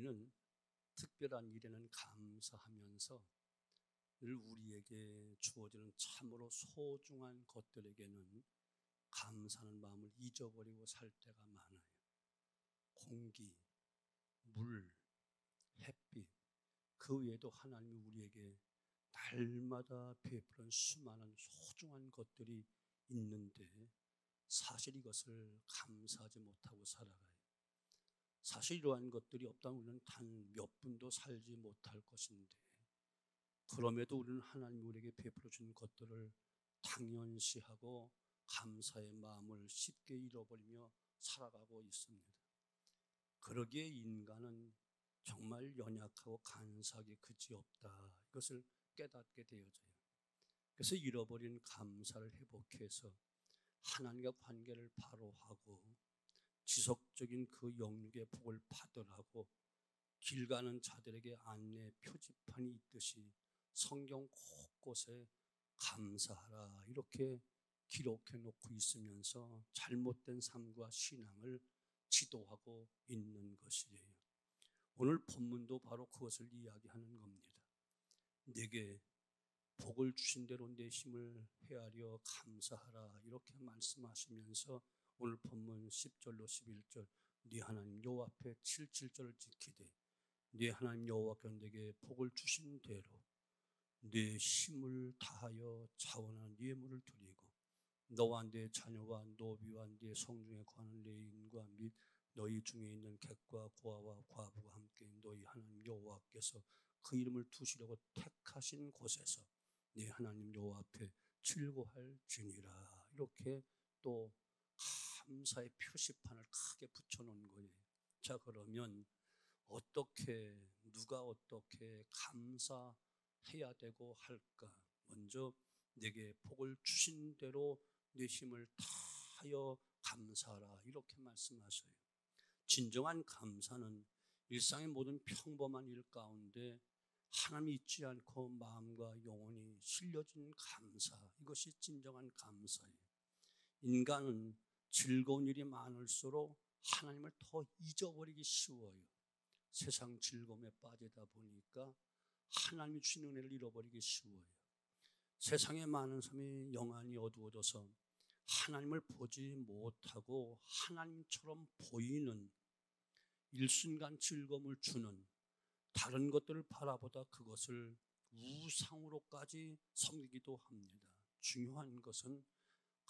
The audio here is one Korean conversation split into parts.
우리는 특별한 일에는 감사하면서 늘 우리에게 주어지는 참으로 소중한 것들에게는 감사하는 마음을 잊어버리고 살 때가 많아요. 공기, 물, 햇빛, 그 외에도 하나님이 우리에게 날마다 베푸는 수많은 소중한 것들이 있는데 사실 이것을 감사하지 못하고 살아가요. 사실 이러한 것들이 없다면 우리는 단 몇 분도 살지 못할 것인데, 그럼에도 우리는 하나님이 우리에게 베풀어 준 것들을 당연시하고 감사의 마음을 쉽게 잃어버리며 살아가고 있습니다. 그러기에 인간은 정말 연약하고 간사하기 그지없다, 이것을 깨닫게 되어져요. 그래서 잃어버린 감사를 회복해서 하나님과 관계를 바로 하고 지속적인 그 영육의 복을 받으라고 길 가는 자들에게 안내 표지판이 있듯이 성경 곳곳에 감사하라 이렇게 기록해 놓고 있으면서 잘못된 삶과 신앙을 지도하고 있는 것이에요. 오늘 본문도 바로 그것을 이야기하는 겁니다. 내게 복을 주신 대로 내 힘을 헤아려 감사하라 이렇게 말씀하시면서 오늘 본문 10절로 11절 네 하나님 여호와 앞에 7절을 지키되 네 하나님 여호와께서 내게 복을 주신 대로 내 힘을 다하여 자원한 예물을 드리고 너와 네 자녀와 노비와 네 성중에 거하는 레인과 및 너희 중에 있는 객과 고아와 과부가 함께 너희 하나님 여호와께서 그 이름을 두시려고 택하신 곳에서 네 하나님 여호와 앞에 즐거할지니라 이렇게 또 감사의 표시판을 크게 붙여놓은 거예요. 자, 그러면 어떻게 누가 어떻게 감사해야 되고 할까? 먼저 내게 복을 주신 대로 내 힘을 다하여 감사하라 이렇게 말씀하셔요. 진정한 감사는 일상의 모든 평범한 일 가운데 하나님이 잊지 않고 마음과 영혼이 실려진 감사, 이것이 진정한 감사예요. 인간은 즐거운 일이 많을수록 하나님을 더 잊어버리기 쉬워요. 세상 즐거움에 빠지다 보니까 하나님이 주신 은혜를 잃어버리기 쉬워요. 세상에 많은 사람이 영안이 어두워져서 하나님을 보지 못하고 하나님처럼 보이는 일순간 즐거움을 주는 다른 것들을 바라보다 그것을 우상으로까지 섬기기도 합니다. 중요한 것은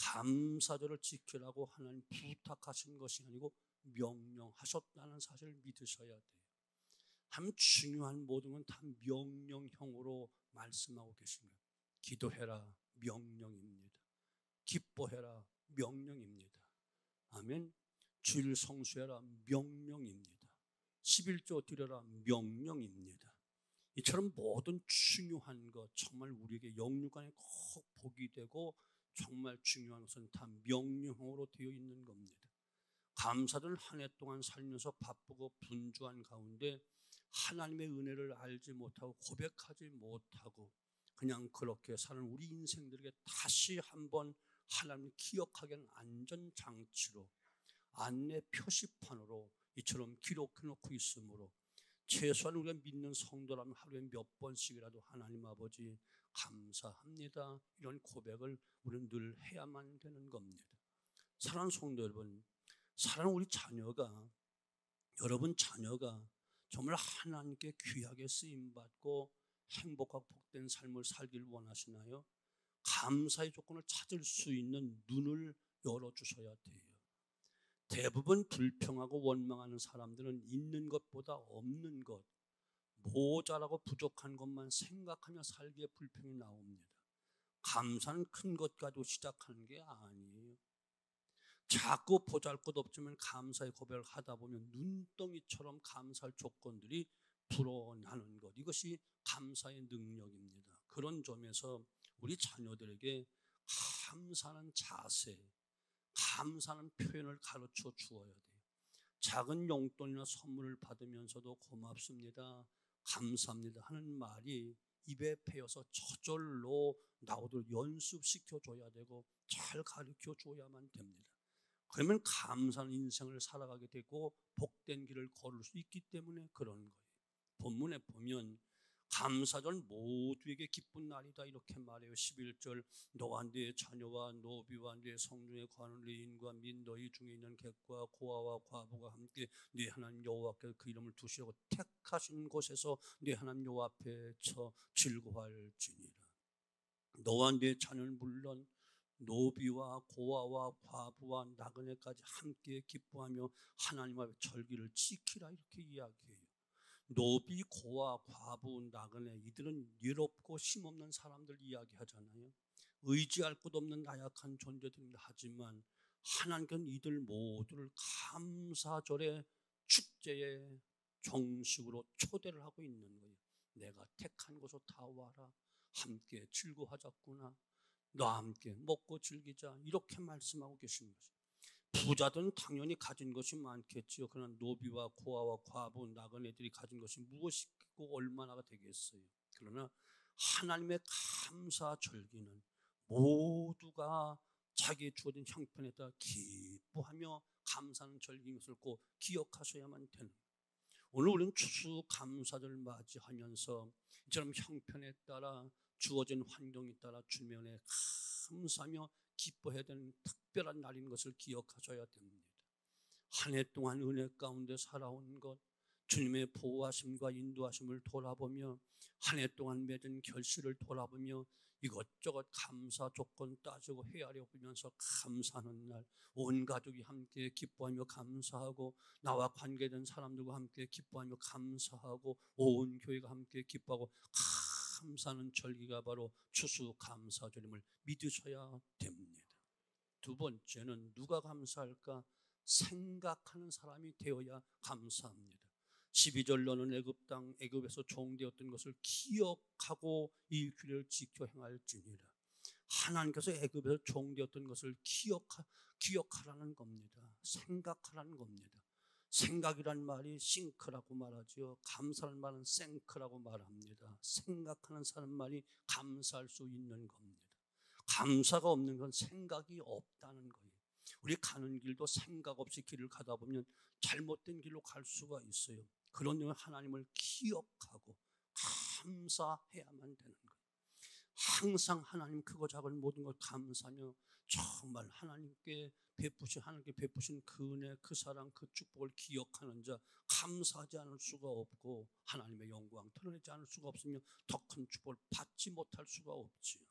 감사절을 지키라고 하나님 부탁하신 것이 아니고 명령하셨다는 사실을 믿으셔야 돼요. 참 중요한 모든 건 다 명령형으로 말씀하고 계신 거예요. 기도해라, 명령입니다. 기뻐해라, 명령입니다. 아멘. 주일 성수해라, 명령입니다. 11조 드려라, 명령입니다. 이처럼 모든 중요한 것, 정말 우리에게 영육간에 꼭 복이 되고 정말 중요한 것은 다 명령으로 되어 있는 겁니다. 감사들 한 해 동안 살면서 바쁘고 분주한 가운데 하나님의 은혜를 알지 못하고 고백하지 못하고 그냥 그렇게 사는 우리 인생들에게 다시 한번 하나님을 기억하게 하는 안전장치로 안내 표시판으로 이처럼 기록해 놓고 있으므로 최소한 우리가 믿는 성도라면 하루에 몇 번씩이라도 하나님 아버지 감사합니다 이런 고백을 우리는 늘 해야만 되는 겁니다. 사랑하는 성도 여러분, 사랑하는 우리 자녀가, 여러분 자녀가 정말 하나님께 귀하게 쓰임받고 행복하고 복된 삶을 살길 원하시나요? 감사의 조건을 찾을 수 있는 눈을 열어주셔야 돼요. 대부분 불평하고 원망하는 사람들은 있는 것보다 없는 것, 모자라고 부족한 것만 생각하며 살기에 불평이 나옵니다. 감사는 큰 것 가지고 시작하는 게 아니에요. 자꾸 보잘것없지만 감사의 고백을 하다 보면 눈덩이처럼 감사할 조건들이 불어나는 것, 이것이 감사의 능력입니다. 그런 점에서 우리 자녀들에게 감사하는 자세, 감사하는 표현을 가르쳐 주어야 돼요. 작은 용돈이나 선물을 받으면서도 고맙습니다, 감사합니다 하는 말이 입에 배어서 저절로 나오도록 연습시켜 줘야 되고 잘 가르쳐 줘야만 됩니다. 그러면 감사하는 인생을 살아가게 되고 복된 길을 걸을 수 있기 때문에 그런 거예요. 본문에 보면 감사절 모두에게 기쁜 날이다 이렇게 말해요. 11절 너와 네 자녀와 노비와 네 성중에 거하는 레인과 및 너희 중에 있는 객과 고아와 과부가 함께 네 하나님 여호와께 그 이름을 두시고 택하신 곳에서 네 하나님 여호와 앞에 서 즐거워할지니라. 너와 네 자녀는 물론 노비와 고아와 과부와 나그네까지 함께 기뻐하며 하나님 앞에 절기를 지키라 이렇게 이야기해요. 노비, 고아, 과부, 나그네 이들은 예롭고 힘없는 사람들 이야기하잖아요. 의지할 곳 없는 나약한 존재들입니다. 하지만 하나님께는 이들 모두를 감사절의 축제의 정식으로 초대를 하고 있는 거예요. 내가 택한 곳으로 다 와라. 함께 즐거워하자꾸나. 너와 함께 먹고 즐기자. 이렇게 말씀하고 계신 거죠. 부자들은 당연히 가진 것이 많겠지요. 그러나 노비와 고아와 과부, 나그네들이 가진 것이 무엇이고 얼마나가 되겠어요. 그러나 하나님의 감사 절기는 모두가 자기의 주어진 형편에 따라 기뻐하며 감사하는 절기인 것을 꼭 기억하셔야만 되는 거예요. 오늘 우리는 추수감사절을 맞이하면서 이처럼 형편에 따라 주어진 환경에 따라 주면에 감사하며 기뻐해야 되는 특별한 날인 것을 기억하셔야 됩니다. 한 해 동안 은혜 가운데 살아온 것, 주님의 보호하심과 인도하심을 돌아보며 한 해 동안 맺은 결실을 돌아보며 이것저것 감사 조건 따지고 헤아려 보면서 감사하는 날, 온 가족이 함께 기뻐하며 감사하고 나와 관계된 사람들과 함께 기뻐하며 감사하고 온 교회가 함께 기뻐하고 감사하는 절기가 바로 추수감사절임을 믿으셔야 됩니다. 두 번째는 누가 감사할까? 생각하는 사람이 되어야 감사합니다. 12절 너는 애굽 땅 애굽에서 종되었던 것을 기억하고 이 규례를 지켜 행할지니라. 하나님께서 애굽에서 종되었던 것을 기억하라는 겁니다. 생각하라는 겁니다. 생각이란 말이 싱크라고 말하죠. 감사라는 말은 생크라고 말합니다. 생각하는 사람 말이 감사할 수 있는 겁니다. 감사가 없는 건 생각이 없다는 거예요. 우리 가는 길도 생각 없이 길을 가다 보면 잘못된 길로 갈 수가 있어요. 그런 경우에 하나님을 기억하고 감사해야만 되는 거예요. 항상 하나님 크고 작은 모든 걸 감사하며 정말 하나님께 베푸신 그 은혜, 그 사랑, 그 축복을 기억하는 자, 감사하지 않을 수가 없고 하나님의 영광 드러내지 않을 수가 없으며 더 큰 축복을 받지 못할 수가 없지요.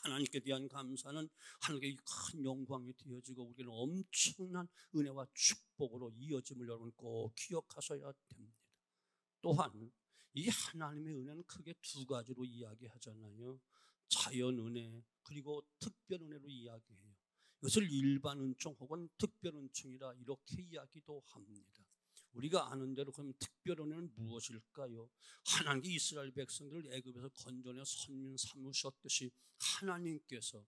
하나님께 대한 감사는 하나님께 큰 영광이 되어지고 우리는 엄청난 은혜와 축복으로 이어짐을 여러분 꼭 기억하셔야 됩니다. 또한 이 하나님의 은혜는 크게 두 가지로 이야기하잖아요. 자연 은혜 그리고 특별 은혜로 이야기해요. 이것을 일반 은총 혹은 특별 은총이라 이렇게 이야기도 합니다. 우리가 아는 대로 그럼 특별 은혜는 무엇일까요? 하나님이 이스라엘 백성들을 애굽에서 건져내 선민 삼으셨듯이 하나님께서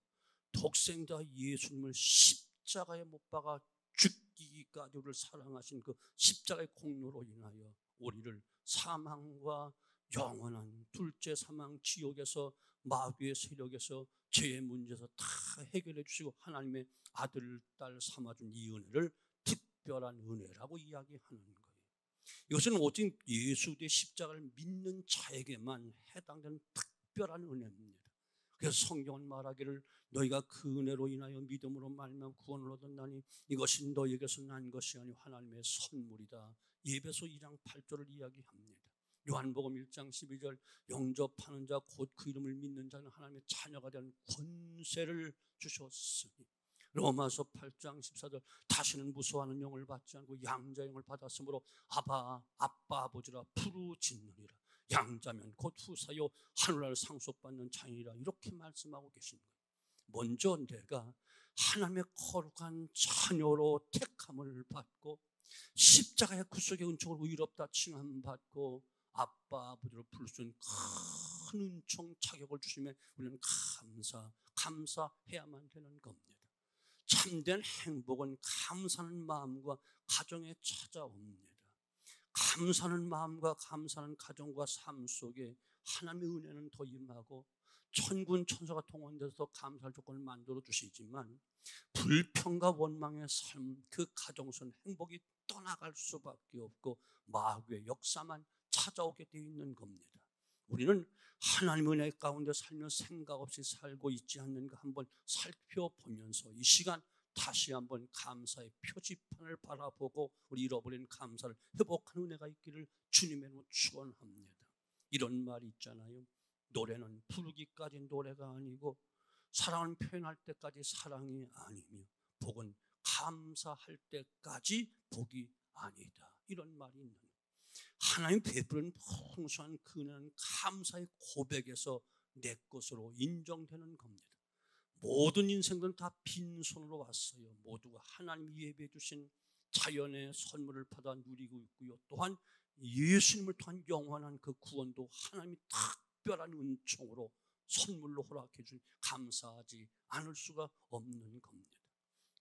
독생자 예수님을 십자가에 못 박아 죽기까지 우리를 사랑하신 그 십자가의 공로로 인하여 우리를 사망과 영원한 둘째 사망 지옥에서 마귀의 세력에서 죄의 문제에서 다 해결해 주시고 하나님의 아들, 딸 삼아준 이 은혜를 특별한 은혜라고 이야기하는 거예요. 이것은 오직 예수 의 십자가를 믿는 자에게만 해당되는 특별한 은혜입니다. 그래서 성경은 말하기를 너희가 그 은혜로 인하여 믿음으로 말미암아 구원을 얻었나니 이것이 너희에게서 난 것이 아니요 하나님의 선물이다. 에베소 2장 8절을 이야기합니다. 요한복음 1장 12절 영접하는 자 곧 그 이름을 믿는 자는 하나님의 자녀가 되는 권세를 주셨으니 로마서 8장 14절 다시는 무서워하는 영을 받지 않고 양자 영을 받았으므로 아빠 아버지라 부르짖느니라. 양자면 곧 후사요 하늘나라를 상속받는 자이라 이렇게 말씀하고 계신 거예요. 먼저 내가 하나님의 거룩한 자녀로 택함을 받고 십자가의 구속의 은총으로 의롭다 칭함받고 아빠 아버지로 부를 수 있는 큰 은총 자격을 주시면 우리는 감사해야만 되는 겁니다. 참된 행복은 감사하는 마음과 가정에 찾아옵니다. 감사하는 마음과 감사하는 가정과 삶 속에 하나님의 은혜는 더 임하고 천군 천사가 동원돼서 감사할 조건을 만들어 주시지만 불평과 원망의 삶, 그 가정선 행복이 떠나갈 수밖에 없고 마귀의 역사만 찾아오게 되어 있는 겁니다. 우리는 하나님의 은혜 가운데 살며 생각 없이 살고 있지 않는가 한번 살펴보면서 이 시간 다시 한번 감사의 표지판을 바라보고 우리 잃어버린 감사를 회복하는 은혜가 있기를 주님의 이름으로 축원합니다. 이런 말이 있잖아요. 노래는 부르기까지 노래가 아니고 사랑을 표현할 때까지 사랑이 아니며 복은 감사할 때까지 복이 아니다. 이런 말이 있는 거예요. 하나님 베푸는 풍성한 그 은혜는 감사의 고백에서 내 것으로 인정되는 겁니다. 모든 인생들은 다 빈손으로 왔어요. 모두가 하나님이 예배해 주신 자연의 선물을 받아 누리고 있고요. 또한 예수님을 통한 영원한 그 구원도 하나님이 특별한 은총으로 선물로 허락해 주니 감사하지 않을 수가 없는 겁니다.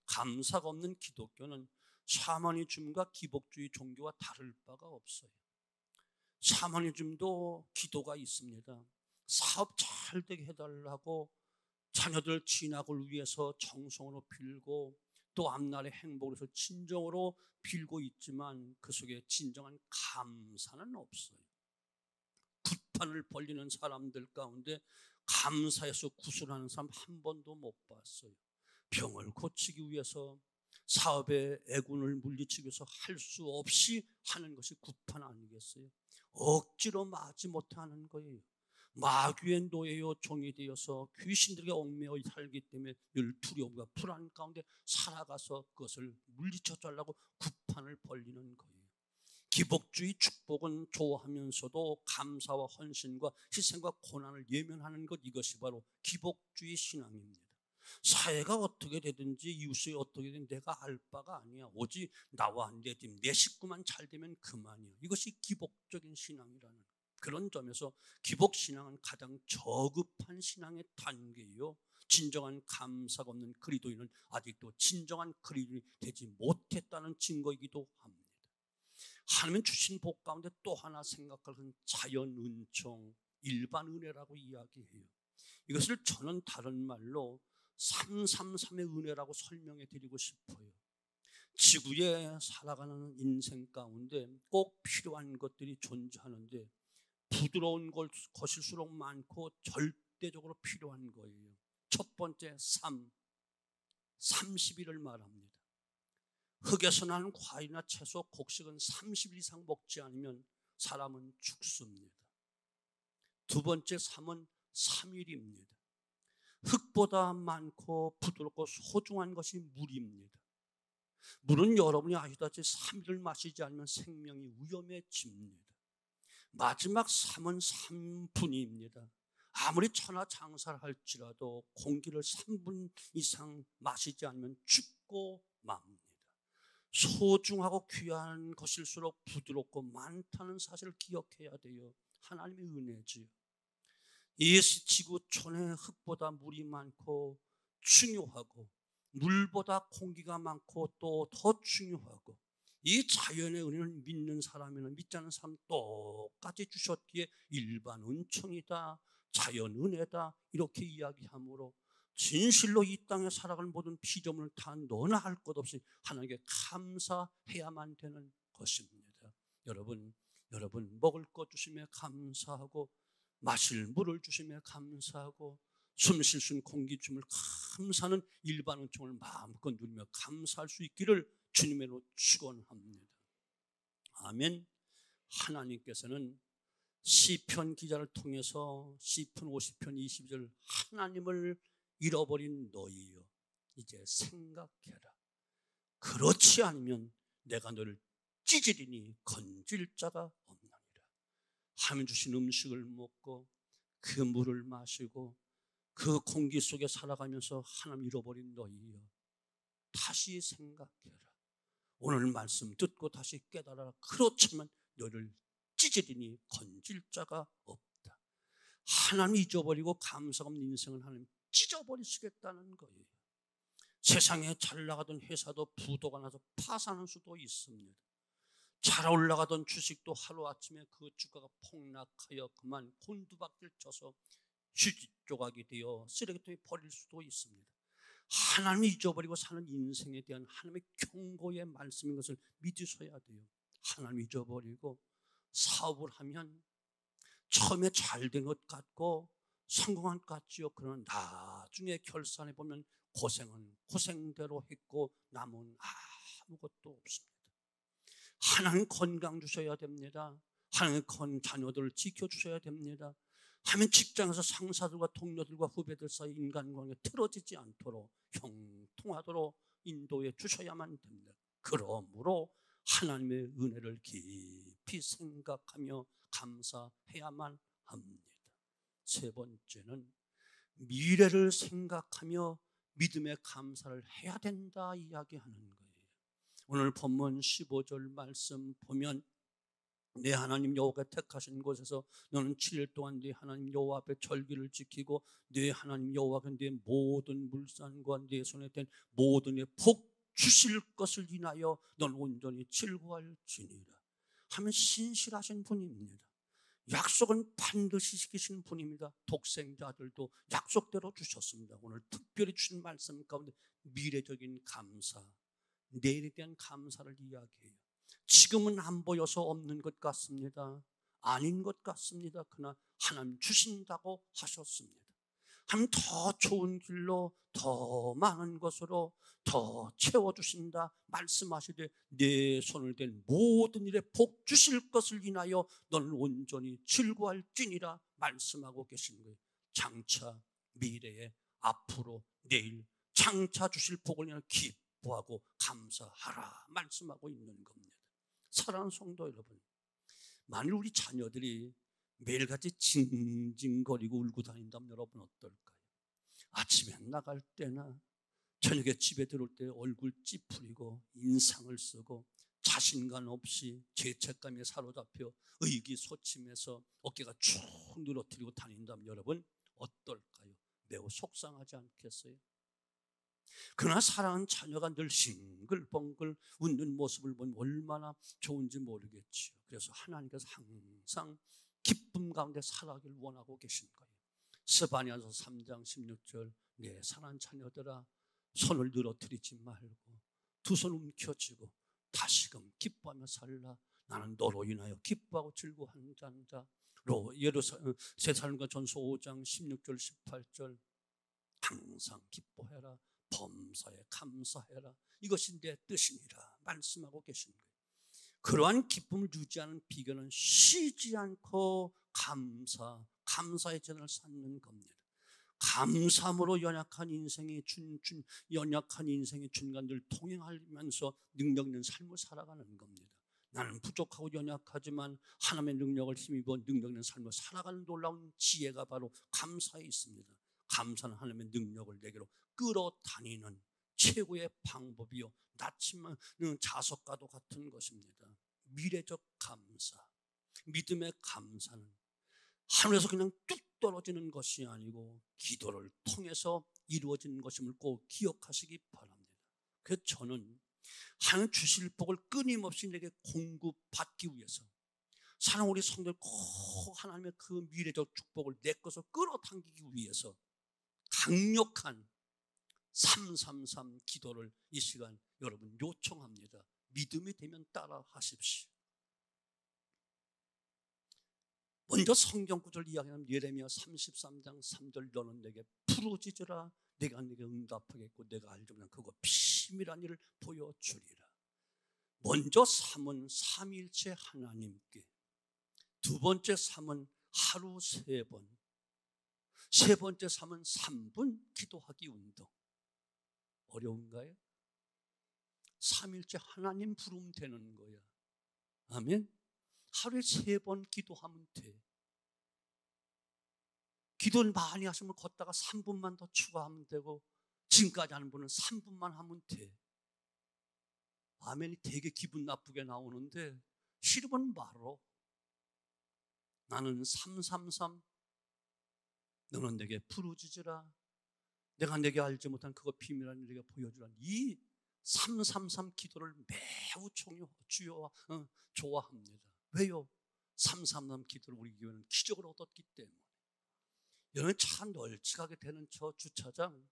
감사가 없는 기독교는 샤머니즘과 기복주의 종교와 다를 바가 없어요. 샤머니즘도 기도가 있습니다. 사업 잘 되게 해달라고 자녀들 진학을 위해서 정성으로 빌고 또 앞날의 행복을 위해서 진정으로 빌고 있지만 그 속에 진정한 감사는 없어요. 굿판을 벌리는 사람들 가운데 감사해서 구슬하는 사람 한 번도 못 봤어요. 병을 고치기 위해서 사업의 애군을 물리치기 위해서 할 수 없이 하는 것이 굿판 아니겠어요? 억지로 마지 못하는 거예요. 마귀의 노예요 종이 되어서 귀신들에게 얽매여 살기 때문에 늘 두려움과 불안 가운데 살아가서 그것을 물리쳐 달라고 굿판을 벌리는 거예요. 기복주의 축복은 좋아하면서도 감사와 헌신과 희생과 고난을 예면하는 것, 이것이 바로 기복주의 신앙입니다. 사회가 어떻게 되든지 이웃이 어떻게 되든 내가 알 바가 아니야. 오직 나와 내 팀, 내 식구만 잘 되면 그만이야. 이것이 기복적인 신앙이라는 그런 점에서 기복신앙은 가장 저급한 신앙의 단계이요, 진정한 감사가 없는 그리스도인은 아직도 진정한 그리스도인이 되지 못했다는 증거이기도 합니다. 하나님 주신 복 가운데 또 하나 생각할 것은 자연 은총, 일반 은혜라고 이야기해요. 이것을 저는 다른 말로 333의 은혜라고 설명해 드리고 싶어요. 지구에 살아가는 인생 가운데 꼭 필요한 것들이 존재하는데 부드러운 것일수록 많고 절대적으로 필요한 거예요. 첫 번째 30일을 말합니다. 흙에서 나는 과일이나 채소, 곡식은 30일 이상 먹지 않으면 사람은 죽습니다. 두 번째 3은 3일입니다. 흙보다 많고 부드럽고 소중한 것이 물입니다. 물은 여러분이 아시다시피 3일을 마시지 않으면 생명이 위험해집니다. 마지막 3은 3분입니다. 아무리 천하장사를 할지라도 공기를 3분 이상 마시지 않으면 죽고 맙니다. 소중하고 귀한 것일수록 부드럽고 많다는 사실을 기억해야 돼요. 하나님의 은혜지요. 이 지구촌에 흙보다 물이 많고 중요하고 물보다 공기가 많고 또 더 중요하고 이 자연의 은혜를 믿는 사람이나 믿지 않는 사람 똑같이 주셨기에 일반 은총이다, 자연 은혜다 이렇게 이야기하므로 진실로 이 땅에 살아가는 모든 피조물을 다 너나 할 것 없이 하나님께 감사해야만 되는 것입니다. 여러분 먹을 것 주시며 감사하고 마실 물을 주시며 감사하고 숨 쉴 수 있는 공기 주심을 감사하는 일반 은총을 마음껏 누리며 감사할 수 있기를 주님으로 축원합니다. 아멘. 하나님께서는 시편 기자를 통해서 시편 50편 22절 하나님을 잃어버린 너희여 이제 생각해라. 그렇지 않으면 내가 너를 찢으리니 건질 자가 없나니라. 하나님 주신 음식을 먹고 그 물을 마시고 그 공기 속에 살아가면서 하나님 잃어버린 너희여 다시 생각해라. 오늘 말씀 듣고 다시 깨달아라. 그렇지만 너를 찢으리니 건질 자가 없다. 하나님 잊어버리고 감사가 없는 인생을 하나님 찢어버리시겠다는 거예요. 세상에 잘 나가던 회사도 부도가 나서 파산할 수도 있습니다. 잘 올라가던 주식도 하루아침에 그 주가가 폭락하여 그만 곤두박질 쳐서 휴지 조각이 되어 쓰레기통에 버릴 수도 있습니다. 하나님을 잊어버리고 사는 인생에 대한 하나님의 경고의 말씀인 것을 믿으셔야 돼요. 하나님을 잊어버리고 사업을 하면 처음에 잘 된 것 같고 성공한 것 같지요. 그러나 나중에 결산해 보면 고생은 고생대로 했고 남은 아무것도 없습니다. 하나님 건강 주셔야 됩니다. 하나님 자녀들을 지켜주셔야 됩니다. 하면 직장에서 상사들과 동료들과 후배들 사이 인간관계 틀어지지 않도록 형통하도록 인도해 주셔야만 됩니다. 그러므로 하나님의 은혜를 깊이 생각하며 감사해야만 합니다. 세 번째는 미래를 생각하며 믿음의 감사를 해야 된다 이야기하는 거예요. 오늘 본문 15절 말씀 보면 내 하나님 여호와가 택하신 곳에서 너는 7일 동안 네 하나님 여호와 앞에 절기를 지키고 네 하나님 여호와가 네 모든 물산과 네 손에 댄 모든 복 주실 것을 인하여 너는 온전히 즐거워할지니라 하면 신실하신 분입니다. 약속은 반드시 지키시는 분입니다. 독생자들도 약속대로 주셨습니다. 오늘 특별히 주신 말씀 가운데 미래적인 감사, 내일에 대한 감사를 이야기해요. 지금은 안 보여서 없는 것 같습니다. 아닌 것 같습니다. 그러나 하나님 주신다고 하셨습니다. 하나님 더 좋은 길로 더 많은 것으로 더 채워주신다 말씀하시되 내 손을 댄 모든 일에 복 주실 것을 인하여 너는 온전히 즐거워할지니라 말씀하고 계신 거예요. 장차 미래에 앞으로 내일 장차 주실 복을 인하여 기뻐하고 감사하라 말씀하고 있는 겁니다. 사랑하는 성도 여러분, 만일 우리 자녀들이 매일같이 징징거리고 울고 다닌다면 여러분 어떨까요? 아침에 나갈 때나 저녁에 집에 들어올 때 얼굴 찌푸리고 인상을 쓰고 자신감 없이 죄책감에 사로잡혀 의기소침해서 어깨가 쭉 늘어뜨리고 다닌다면 여러분 어떨까요? 매우 속상하지 않겠어요? 그러나 사랑하는 자녀가 늘 싱글벙글 웃는 모습을 보면 얼마나 좋은지 모르겠지요. 그래서 하나님께서 항상 기쁨 가운데 살아가길 원하고 계신 거예요. 스바냐서 3장 16절 내 사랑하는 자녀들아 손을 늘어뜨리지 말고 두 손 움켜쥐고 다시금 기뻐하며 살라. 나는 너로 인하여 기뻐하고 즐거워하는 자다. 세살과 전서 5장 16절 18절 항상 기뻐해라. 범사에 감사해라. 이것이 내 뜻이니라 말씀하고 계신 거예요. 그러한 기쁨을 유지하는 비결은 쉬지 않고 감사의 전을 쌓는 겁니다. 감사함으로 연약한 인생의 중간들 통행하면서 능력 있는 삶을 살아가는 겁니다. 나는 부족하고 연약하지만 하나님의 능력을 힘입어 능력 있는 삶을 살아가는 놀라운 지혜가 바로 감사에 있습니다. 감사는 하나님의 능력을 내게로 끌어다니는 최고의 방법이요 낳지만 자석과도 같은 것입니다. 미래적 감사, 믿음의 감사는 하늘에서 그냥 뚝 떨어지는 것이 아니고 기도를 통해서 이루어지는 것임을 꼭 기억하시기 바랍니다. 그래서 저는 하나님 주실 복을 끊임없이 내게 공급받기 위해서 사랑 우리 성도들 꼭 하나님의 그 미래적 축복을 내 것으로 끌어당기기 위해서 강력한 333 기도를 이 시간 여러분 요청합니다. 믿음이 되면 따라 하십시오. 먼저 성경 구절 이야기하는 예레미야 33장 3절 너는 내게 부르짖으라 내가 네게 응답하겠고 내가 알지 못한 그거 비밀한 일을 보여주리라. 먼저 삼은 삼위일체 하나님께, 두 번째 삼은 하루 3번, 세 번째 삼은 3분 기도하기 운동. 어려운가요? 삼일째 하나님 부르면 되는 거야. 아멘. 하루에 3번 기도하면 돼. 기도를 많이 하시면 걷다가 3분만 더 추가하면 되고 지금까지 하는 분은 3분만 하면 돼. 아멘이 되게 기분 나쁘게 나오는데 싫으면 말어. 나는 333 너는 내게 부르짖으라 내가 내게 알지 못한 그거 비밀한 일 내게 보여주라. 이 333 기도를 매우 좋아합니다. 왜요? 333 기도를 우리 교회는 기적을 얻었기 때문에. 여러분 차 널찍하게 되는 저 주차장,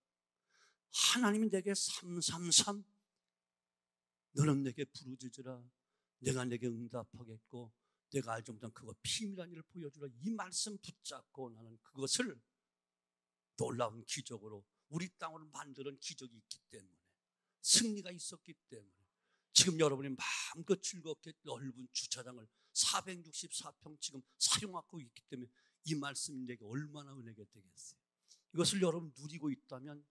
하나님이 내게 333 너는 내게 부르짖으라 내가 내게 응답하겠고 내가 알지 못한 그거 비밀한 일을 보여주라. 이 말씀 붙잡고 나는 그것을 놀라운 기적으로 우리 땅으로 만드는 기적이 있기 때문에, 승리가 있었기 때문에 지금 여러분이 마음껏 즐겁게 넓은 주차장을 464평 지금 사용하고 있기 때문에 이 말씀이 내게 얼마나 은혜가 되겠어요. 이것을 여러분 누리고 있다면,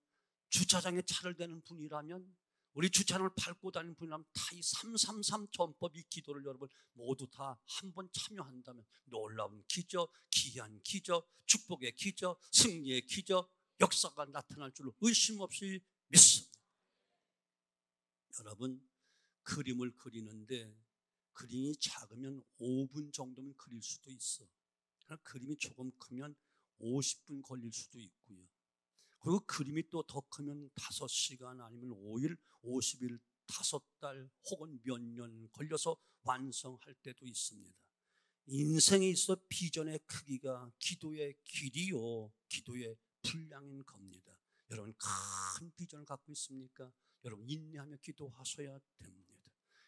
주차장에 차를 대는 분이라면, 우리 주차장을 밟고 다니는 분이라면 다 이 333 전법, 이 기도를 여러분 모두 다 한번 참여한다면 놀라운 기적, 기이한 기적, 축복의 기적, 승리의 기적, 역사가 나타날 줄로 의심 없이 믿습니다. 여러분 그림을 그리는데 그림이 작으면 5분 정도면 그릴 수도 있어. 그러나 그림이 조금 크면 50분 걸릴 수도 있고요. 그리고 그림이 또 더 크면 5시간 아니면 5일, 50일, 5달 혹은 몇 년 걸려서 완성할 때도 있습니다. 인생에 있어 비전의 크기가 기도의 길이요, 기도의 분량인 겁니다. 여러분 큰 비전을 갖고 있습니까? 여러분 인내하며 기도하셔야 됩니다.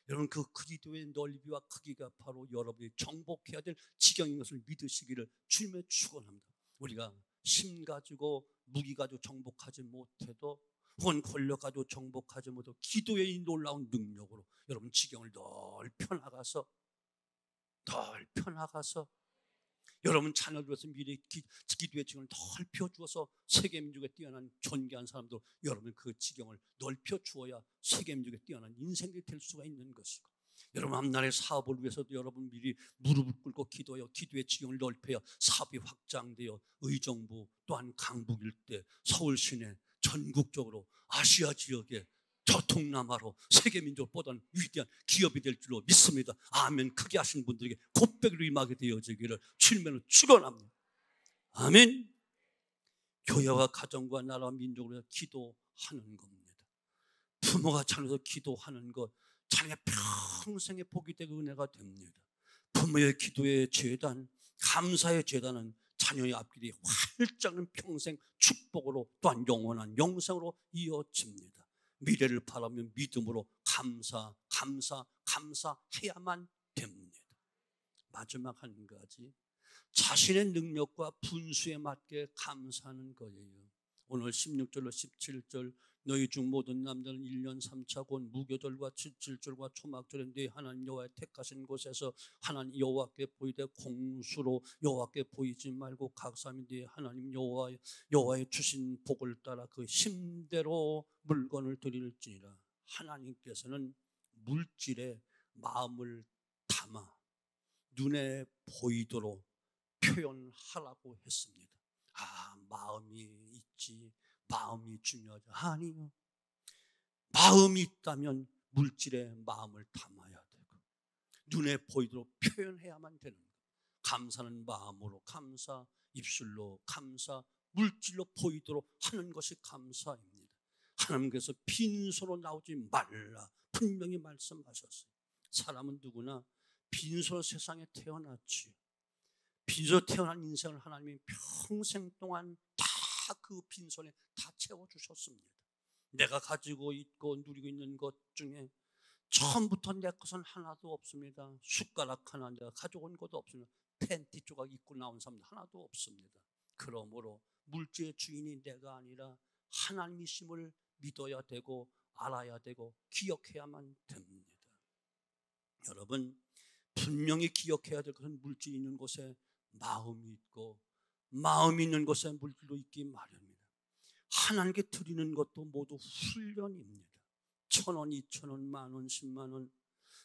여러분 그 기도의 넓이와 크기가 바로 여러분이 정복해야 될 지경인 것을 믿으시기를 주님의 축원합니다. 우리가 힘 가지고 무기 가지고 정복하지 못해도, 혹은 권력 가지고 정복하지 못해도 기도의 이 놀라운 능력으로 여러분 지경을 넓혀 나가서 여러분 자녀들 위해서 미래 기도의 지경을 넓혀 주어서 세계 민족에 뛰어난 존귀한 사람도 여러분 그 지경을 넓혀 주어야 세계 민족에 뛰어난 인생이 될 수가 있는 것이고, 여러분 앞날의 사업을 위해서도 여러분 미리 무릎을 꿇고 기도하여 기도의 지경을 넓혀야 사업이 확장되어 의정부 또한 강북 일대, 서울 시내, 전국적으로 아시아 지역에 저 동남아로 세계 민족보다는 위대한 기업이 될 줄로 믿습니다. 아멘. 크게 하신 분들에게 곱배기로 임하게 되어지기를 주님으로 축원합니다. 아멘. 교회와 가정과 나라와 민족을 위해서 기도하는 겁니다. 부모가 자녀에서 기도하는 것, 자녀의 평생의 복이 되고 은혜가 됩니다. 부모의 기도의 재단, 감사의 재단은 자녀의 앞길이 활짝 평생 축복으로 또한 영원한 영생으로 이어집니다. 미래를 바라며 믿음으로 감사해야만 됩니다. 마지막 한 가지, 자신의 능력과 분수에 맞게 감사하는 거예요. 오늘 16절로 17절, 너희 중 모든 남자는 1년 3차 곧 무교절과 7절과 초막절에 네 하나님 여호와의 택하신 곳에서 하나님 여호와께 보이되 공수로 여호와께 보이지 말고 각 사람이 네 하나님 여호와의 주신 복을 따라 그 힘대로 물건을 드릴지니라. 하나님께서는 물질에 마음을 담아 눈에 보이도록 표현하라고 했습니다. 마음이 있지, 마음이 중요하지. 아니요, 마음이 있다면 물질에 마음을 담아야 되고 눈에 보이도록 표현해야만 되는 거예요. 감사는 마음으로 감사, 입술로 감사, 물질로 보이도록 하는 것이 감사입니다. 하나님께서 빈손으로 나오지 말라 분명히 말씀하셨어요. 사람은 누구나 빈손으로 세상에 태어났지. 빈손으로 태어난 인생을 하나님이 평생 동안 다 그 빈손에 다 채워주셨습니다. 내가 가지고 있고 누리고 있는 것 중에 처음부터 내 것은 하나도 없습니다. 숟가락 하나 내가 가져온 것도 없습니다. 팬티 조각 입고 나온 사람 하나도 없습니다. 그러므로 물질의 주인이 내가 아니라 하나님이심을 믿어야 되고 알아야 되고 기억해야만 됩니다. 여러분 분명히 기억해야 될 것은 물질이 있는 곳에 마음이 있고 마음이 있는 곳에 물질도 있기 마련입니다. 하나님께 드리는 것도 모두 훈련입니다. 1,000원, 2,000원, 만원, 10만원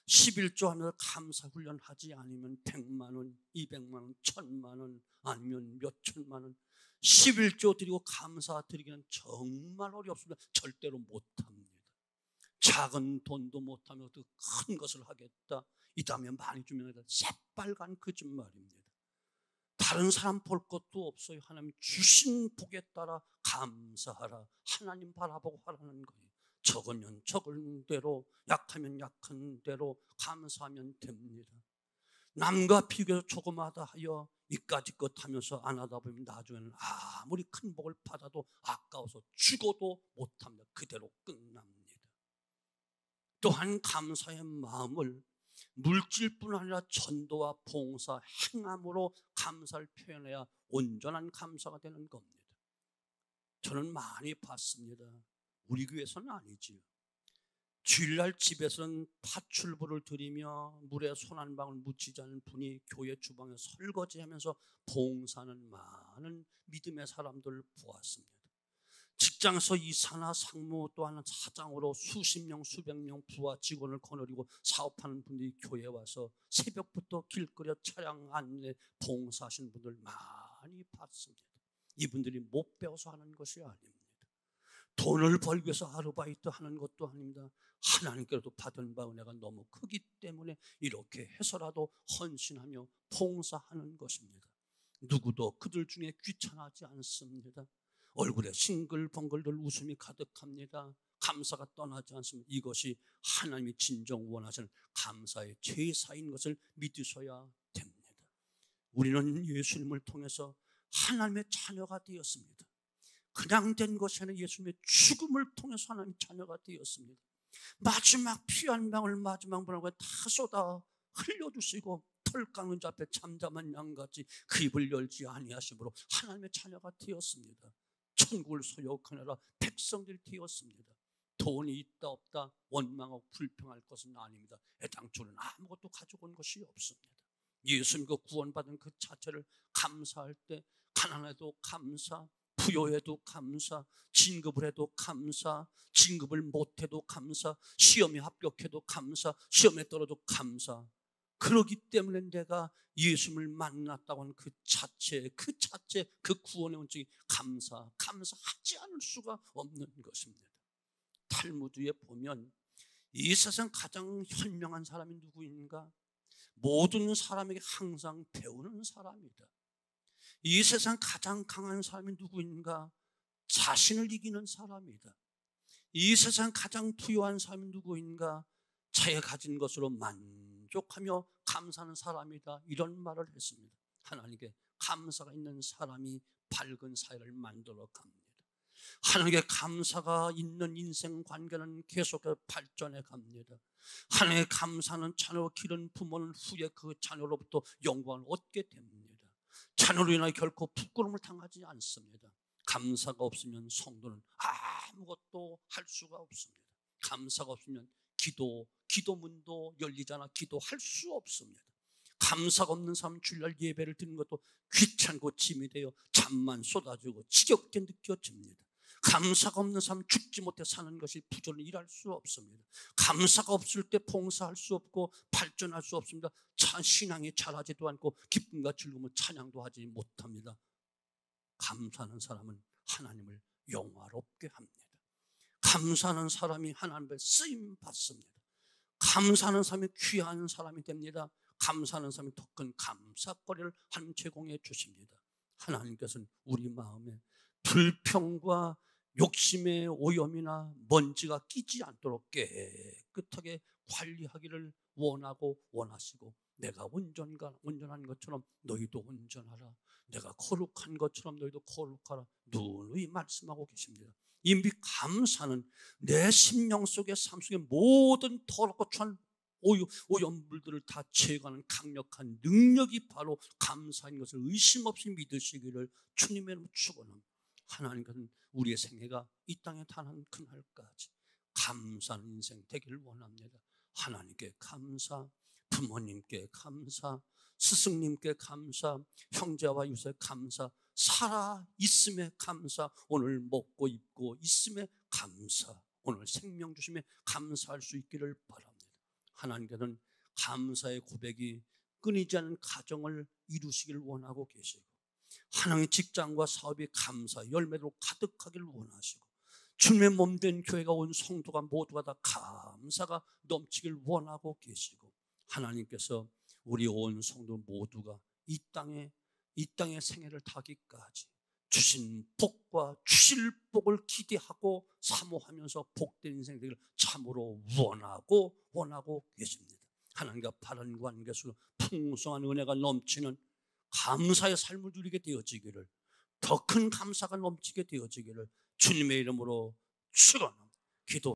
11조 하면서 감사 훈련하지 않으면 100만원, 200만원, 1,000만원 아니면 몇 천만원 11조 드리고 감사 드리기는 정말 어렵습니다. 절대로 못합니다. 작은 돈도 못하며 더 큰 것을 하겠다, 이 다음에 많이 주면 새빨간 거짓말입니다. 다른 사람 볼 것도 없어요. 하나님 주신 복에 따라 감사하라, 하나님 바라보고 하라는 거예요. 적으면 적은 대로, 약하면 약한 대로 감사하면 됩니다. 남과 비교해서 조그마다 하여 이까짓 것 하면서 안 하다 보면 나중에는 아무리 큰 복을 받아도 아까워서 죽어도 못합니다. 그대로 끝납니다. 또한 감사의 마음을 물질뿐 아니라 전도와 봉사, 행함으로 감사를 표현해야 온전한 감사가 되는 겁니다. 저는 많이 봤습니다. 우리 교회에서는 아니지요. 주일날 집에서는 파출부를 드리며 물에 손 한 방울 묻히지 않은 분이 교회 주방에 설거지하면서 봉사하는 많은 믿음의 사람들을 보았습니다. 직장에서 이사나 상무 또한 사장으로 수십 명 수백 명 부하 직원을 거느리고 사업하는 분들이 교회에 와서 새벽부터 길거리 차량 안내 봉사하시는 분들 많이 봤습니다. 이분들이 못 배워서 하는 것이 아닙니다. 돈을 벌기 위해서 아르바이트 하는 것도 아닙니다. 하나님께로도 받은 바 은혜가 너무 크기 때문에 이렇게 해서라도 헌신하며 봉사하는 것입니다. 누구도 그들 중에 귀찮아하지 않습니다. 얼굴에 싱글벙글들 웃음이 가득합니다. 감사가 떠나지 않습니다. 이것이 하나님이 진정 원하시는 감사의 제사인 것을 믿으셔야 됩니다. 우리는 예수님을 통해서 하나님의 자녀가 되었습니다. 그냥 된 것이 아니라 예수님의 죽음을 통해서 하나님의 자녀가 되었습니다. 마지막 피 한 방울 마지막 분하고 다 쏟아 흘려주시고 털 깎는 자 앞에 잠잠한 양같이 그 입을 열지 아니하심으로 하나님의 자녀가 되었습니다. 천국을 소유하느라 백성들이 되었습니다. 돈이 있다 없다 원망하고 불평할 것은 아닙니다. 애당초는 아무것도 가지고 온 것이 없습니다. 예수님과 구원받은 그 자체를 감사할 때 가난해도 감사, 부여해도 감사, 진급을 해도 감사, 진급을 못해도 감사, 시험에 합격해도 감사, 시험에 떨어도 감사. 그러기 때문에 내가 예수님을 만났다고 하는 그 자체, 그 구원의 원칙이 감사하지 않을 수가 없는 것입니다. 탈무드에 보면 이 세상 가장 현명한 사람이 누구인가? 모든 사람에게 항상 배우는 사람이다. 이 세상 가장 강한 사람이 누구인가? 자신을 이기는 사람이다. 이 세상 가장 부유한 사람이 누구인가? 자기가 가진 것으로 만족하며 감사하는 사람이다. 이런 말을 했습니다. 하나님께 감사가 있는 사람이 밝은 사회를 만들어 갑니다. 하나님께 감사가 있는 인생 관계는 계속해서 발전해 갑니다. 하나님께 감사하는 자녀를 기른 부모는 후에 그 자녀로부터 영광을 얻게 됩니다. 자녀로 인하여 결코 부끄러움을 당하지 않습니다. 감사가 없으면 성도는 아무것도 할 수가 없습니다. 감사가 없으면 기도문도 열리지 않아 기도할 수 없습니다. 감사가 없는 사람은 주일날 예배를 드리는 것도 귀찮고 짐이 되어 잠만 쏟아지고 지겹게 느껴집니다. 감사가 없는 사람은 죽지 못해 사는 것이 부지런히 일할 수 없습니다. 감사가 없을 때 봉사할 수 없고 발전할 수 없습니다. 신앙이 자라지도 않고 기쁨과 즐거움을 찬양도 하지 못합니다. 감사하는 사람은 하나님을 영화롭게 합니다. 감사하는 사람이 하나님의 쓰임 받습니다. 감사하는 사람이 귀한 사람이 됩니다. 감사하는 사람이 더 큰 감사거리를 하나님 제공해 주십니다. 하나님께서는 우리 마음에 불평과 욕심의 오염이나 먼지가 끼지 않도록 깨끗하게 관리하기를 원하시고 내가 온전한 것처럼 너희도 온전하라. 내가 거룩한 것처럼 너희도 거룩하라. 누누이 말씀하고 계십니다. 이미 감사는 내 심령 속의 삶 속의 모든 더럽고 추한 오염물들을 다 제거하는 강력한 능력이 바로 감사인 것을 의심 없이 믿으시기를 주님의 이름으로 축원합니다. 하나님께서는 우리의 생애가 이 땅에 다는 그날까지 감사하는 인생 되기를 원합니다. 하나님께 감사, 부모님께 감사, 스승님께 감사, 형제와 유세 감사, 살아 있음에 감사, 오늘 먹고 입고 있음에 감사, 오늘 생명 주심에 감사할 수 있기를 바랍니다. 하나님께서는 감사의 고백이 끊이지 않는 가정을 이루시기를 원하고 계시고 하나님의 직장과 사업이 감사 열매로 가득하기를 원하시고 주님의 몸된 교회가 온 성도가 모두가 다 감사가 넘치기를 원하고 계시고 하나님께서 우리 온 성도 모두가 이 땅의 생애를 타기까지 주신 복과 주실 복을 기대하고 사모하면서 복된 인생 되기를 참으로 원하고 계십니다. 하나님과 바른 관계 속에 풍성한 은혜가 넘치는 감사의 삶을 누리게 되어지기를, 더 큰 감사가 넘치게 되어지기를 주님의 이름으로 축원합니다. 기도